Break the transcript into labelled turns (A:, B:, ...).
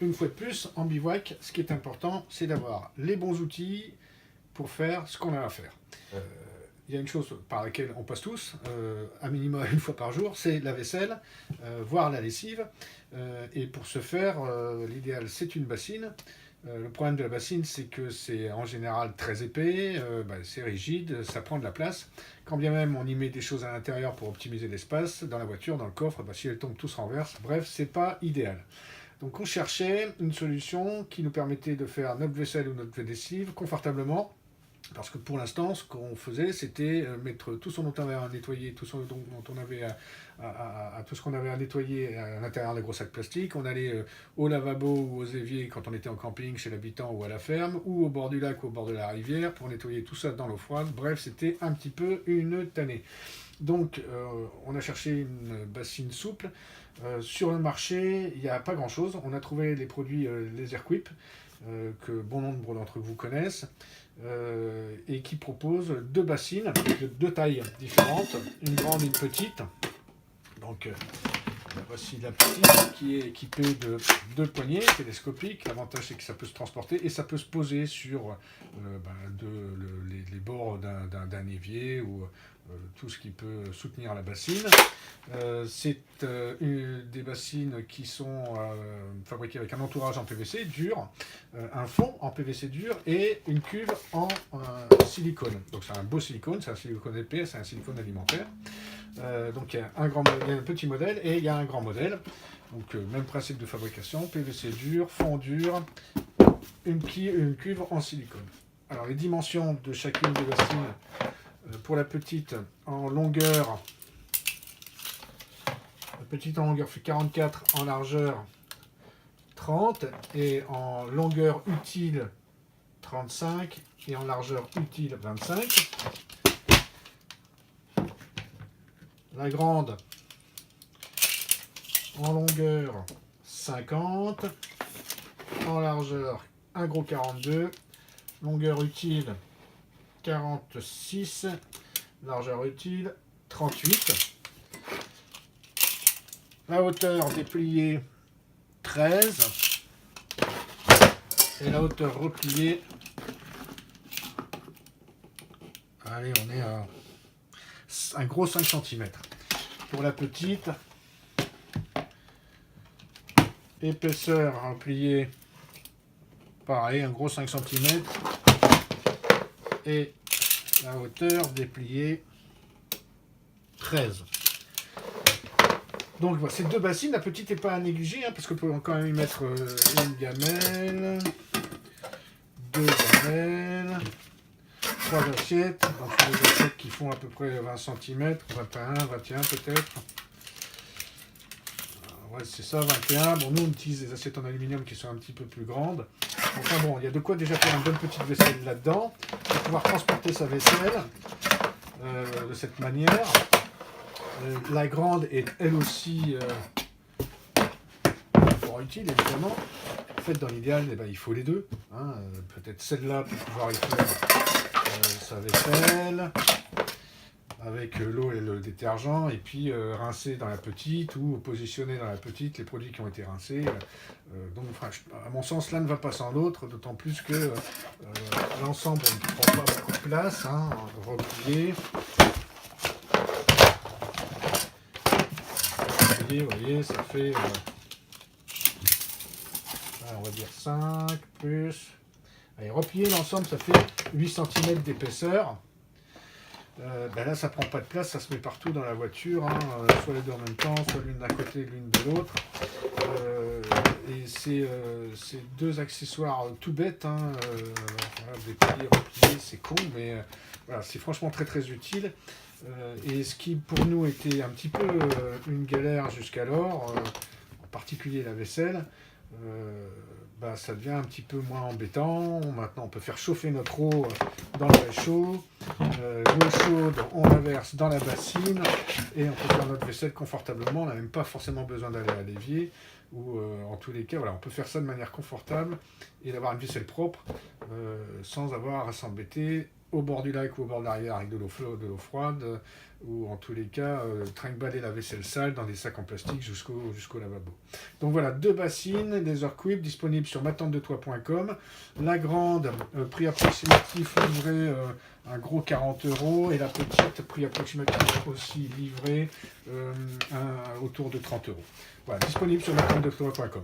A: une fois de plus, en bivouac, ce qui est important, c'est d'avoir les bons outils pour faire ce qu'on a à faire. Il y a une chose par laquelle on passe tous, à minimum une fois par jour, c'est la vaisselle, voire la lessive. Et pour ce faire, l'idéal, c'est une bassine. Le problème de la bassine, c'est que c'est en général très épais, c'est rigide, ça prend de la place. Quand bien même on y met des choses à l'intérieur pour optimiser l'espace, dans la voiture, dans le coffre, si elles tombent tous renverse, bref, c'est pas idéal. Donc on cherchait une solution qui nous permettait de faire notre vaisselle ou notre lessive confortablement. Parce que pour l'instant, ce qu'on faisait, c'était mettre tout ce dont on avait à nettoyer, tout ce dont on avait tout ce qu'on avait à nettoyer à l'intérieur des gros sacs plastiques. On allait au lavabo ou aux éviers quand on était en camping chez l'habitant ou à la ferme, ou au bord du lac ou au bord de la rivière pour nettoyer tout ça dans l'eau froide. Bref, c'était un petit peu une tannée. Donc, on a cherché une bassine souple. Sur le marché, il n'y a pas grand-chose. On a trouvé les produits Laserquip, que bon nombre d'entre vous connaissent, et qui proposent deux bassines de deux tailles différentes, une grande et une petite. Donc, voici la petite qui est équipée de deux poignées télescopiques. L'avantage, c'est que ça peut se transporter et ça peut se poser sur les bords d'un évier ou tout ce qui peut soutenir la bassine. C'est des bassines qui sont fabriquées avec un entourage en PVC dur, un fond en PVC dur et une cuve en silicone. Donc c'est un beau silicone, c'est un silicone épais, c'est un silicone alimentaire. Donc il y a un petit modèle et il y a un grand modèle. Donc même principe de fabrication, PVC dur, fond dur, une cuve en silicone. Alors les dimensions de chacune des bassines, pour la petite en longueur, fait 44, en largeur 30 et en longueur utile 35 et en largeur utile 25. La grande en longueur 50, en largeur un gros 42, longueur utile 46, largeur utile 38. La hauteur dépliée 13 et la hauteur repliée, allez, on est à un gros 5 cm. Pour la petite, épaisseur repliée, pareil, un gros 5 cm. Et la hauteur dépliée 13. Donc voilà, ces deux bassines, la petite n'est pas à négliger, parce qu'on peut quand même y mettre une gamelle, deux gamelles, trois assiettes, donc des assiettes qui font à peu près 20 cm, 21, 21 peut-être. Ouais, c'est ça, 21. Bon, nous, on utilise des assiettes en aluminium qui sont un petit peu plus grandes. Enfin bon, il y a de quoi déjà faire une bonne petite vaisselle là-dedans, pour pouvoir transporter sa vaisselle de cette manière. La grande est elle aussi fort utile, évidemment. En fait, dans l'idéal, il faut les deux. Peut-être celle-là pour pouvoir y faire sa vaisselle, avec l'eau et le détergent, et puis rincer dans la petite ou positionner dans la petite les produits qui ont été rincés. Donc, à mon sens, l'un ne va pas sans l'autre, d'autant plus que l'ensemble ne prend pas beaucoup de place, replié. Vous voyez, ça fait, on va dire 5 plus... Allez, replié, l'ensemble, ça fait 8 cm d'épaisseur. Là, ça prend pas de place, ça se met partout dans la voiture, soit les deux en même temps, soit l'une d'un côté, l'une de l'autre. Et c'est deux accessoires tout bêtes, déplier, replier, c'est con, mais voilà, c'est franchement très très utile. Et ce qui pour nous était un petit peu une galère jusqu'alors, en particulier la vaisselle, ça devient un petit peu moins embêtant. Maintenant, on peut faire chauffer notre eau dans le réchaud. L'eau chaude, on la verse dans la bassine et on peut faire notre vaisselle confortablement. On n'a même pas forcément besoin d'aller à l'évier. Ou en tous les cas, voilà, on peut faire ça de manière confortable et d'avoir une vaisselle propre sans avoir à s'embêter au bord du lac ou au bord de la rivière avec de l'eau froide, ou en tous les cas, trinque-baller la vaisselle sale dans des sacs en plastique jusqu'au lavabo. Donc voilà, 2 bassines, des Quip disponibles sur matentedetoi.com. La grande, prix approximatif livré, un gros 40 €, et la petite, prix approximatif aussi livré, autour de 30 €. Voilà, disponible sur matentedetoi.com.